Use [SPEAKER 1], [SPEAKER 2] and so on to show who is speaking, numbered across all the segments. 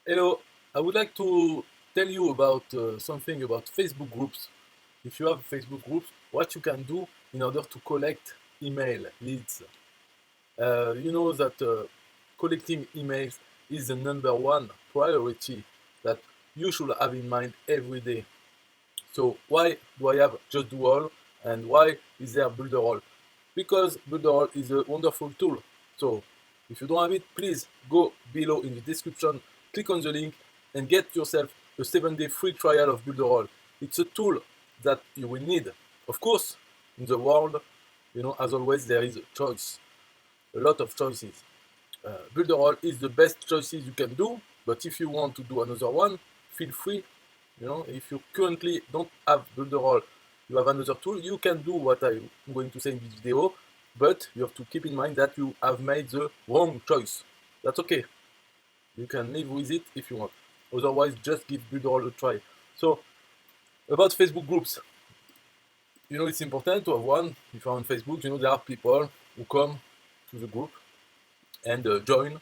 [SPEAKER 1] Hello, I would like to tell you about something about Facebook groups. If you have Facebook groups, what you can do in order to collect email leads. You know that collecting emails is the number one priority that you should have in mind every day. So why do I have Just Do All and why is there Builderall? Because Builderall is a wonderful tool. So if you don't have it, please go below in the description, click on the link and get yourself a 7-day free trial of Builderall. It's a tool that you will need. Of course, in the world, as always, there is a choice, a lot of choices. Builderall is the best choices you can do, but if you want to do another one, feel free. If you currently don't have Builderall, you have another tool, you can do what I'm going to say in this video, but you have to keep in mind that you have made the wrong choice. That's okay. You can live with it if you want. Otherwise, just give Builderall a try. So, about Facebook groups, it's important to have one. If you're on Facebook, there are people who come to the group and join.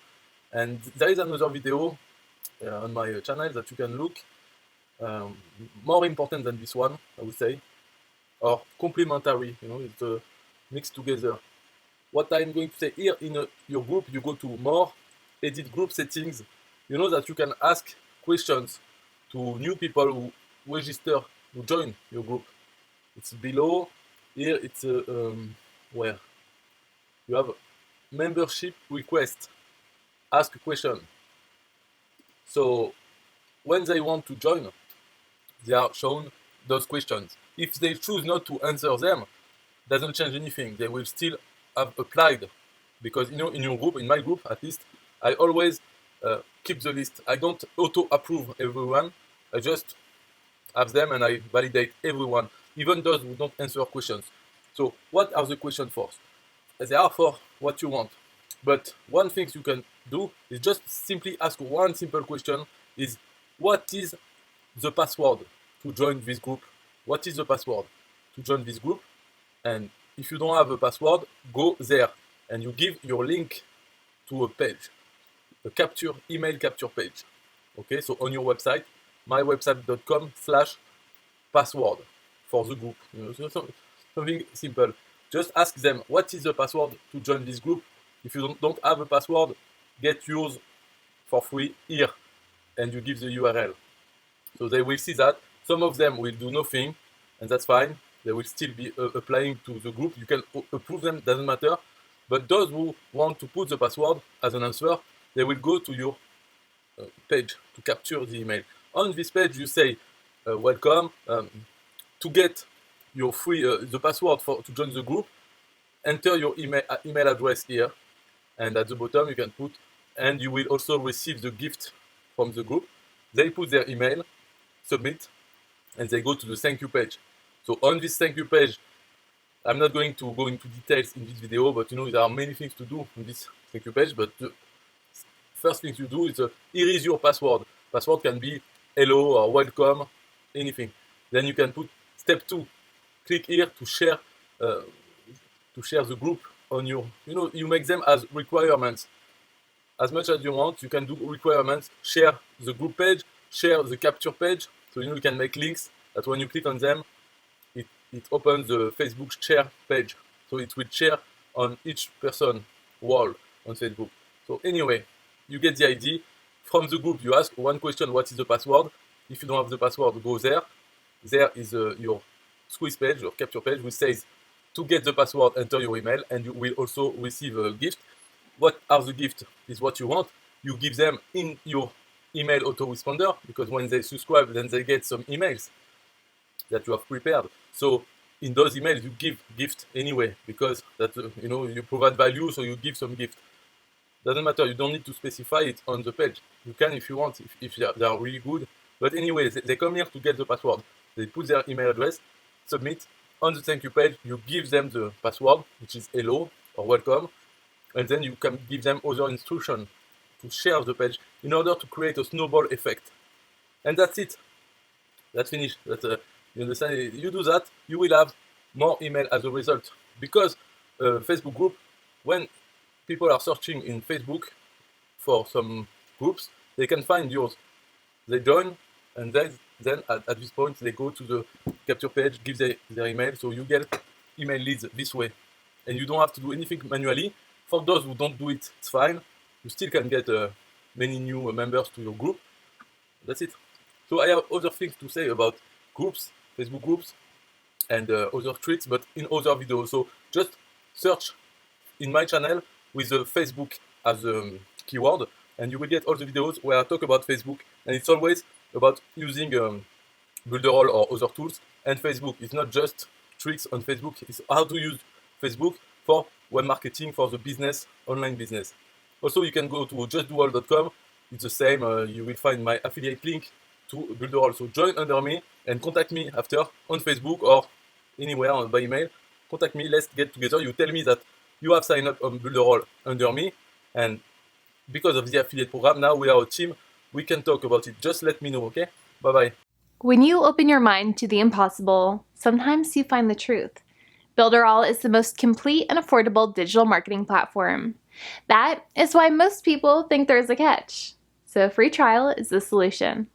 [SPEAKER 1] And there is another video on my channel that you can look. More important than this one, I would say, or complementary. It's mixed together. What I'm going to say here in your group, you go to more, edit group settings. You know that you can ask questions to new people who register, who join your group. It's below. Here it's where you have membership request. Ask a question. So when they want to join, they are shown those questions. If they choose not to answer them, doesn't change anything. They will still have applied because in your group, in my group at least, I always keep the list. I don't auto approve everyone. I just have them and I validate everyone, even those who don't answer questions. So what are the questions for? They are for what you want. But one thing you can do is just simply ask one simple question: is what is the password to join this group? What is the password to join this group? And if you don't have a password, go there and you give your link to a page, a email capture page. Okay, so on your website, mywebsite.com/password for the group. So something simple. Just ask them what is the password to join this group. If you don't have a password, get yours for free here, and you give the URL. So they will see that. Some of them will do nothing, and that's fine. They will still be applying to the group. You can approve them, doesn't matter. But those who want to put the password as an answer, they will go to your page to capture the email. On this page, you say, welcome. To get your free the password to join the group, enter your email address here, and at the bottom you can put, and you will also receive the gift from the group. They put their email, submit, and they go to the thank you page. So on this thank you page, I'm not going to go into details in this video, but there are many things to do on this thank you page. But the first thing you do is here is your password. Password can be hello or welcome, anything. Then you can put step 2. Click here to share the group on your. You make them as requirements. As much as you want, you can do requirements. Share the group page, share the capture page. So you can make links that when you click on them, it opens the Facebook share page. So it will share on each person wall on Facebook. So anyway, you get the idea. From the group, you ask one question: what is the password? If you don't have the password, go there. There is your squeeze page or capture page, which says to get the password, enter your email, and you will also receive a gift. What are the gifts? Is what you want. You give them in your email autoresponder, because when they subscribe, then they get some emails that you have prepared. So in those emails, you give gift anyway, because that you provide value, so you give some gift. Doesn't matter. You don't need to specify it on the page. You can if you want, if they are really good. But anyway, they come here to get the password. They put their email address, submit. On the thank you page, you give them the password, which is hello or welcome, and then you can give them other instructions to share the page in order to create a snowball effect. And that's it. That's finished. You understand? You do that, you will have more email as a result. Because Facebook group, when people are searching in Facebook for some groups, they can find yours. They join, and then at this point they go to the capture page, give their email, so you get email leads this way, and you don't have to do anything manually. For those who don't do it, it's fine. You still can get many new members to your group. That's it. So I have other things to say about groups, Facebook groups, and other tricks, but in other videos. So just search in my channel with Facebook as a keyword, and you will get all the videos where I talk about Facebook, and it's always about using Builderall or other tools. And Facebook is not just tricks on Facebook, it's how to use Facebook for web marketing, for the business, online business. Also, you can go to justdoall.com. It's the same. You will find my affiliate link to Builderall. So join under me and contact me after on Facebook or anywhere by email. Contact me. Let's get together. You tell me that you have signed up on Builderall under me, and because of the affiliate program, now we are a team. We can talk about it. Just let me know, okay? Bye-bye.
[SPEAKER 2] When you open your mind to the impossible, sometimes you find the truth. Builderall is the most complete and affordable digital marketing platform. That is why most people think there's a catch. So a free trial is the solution.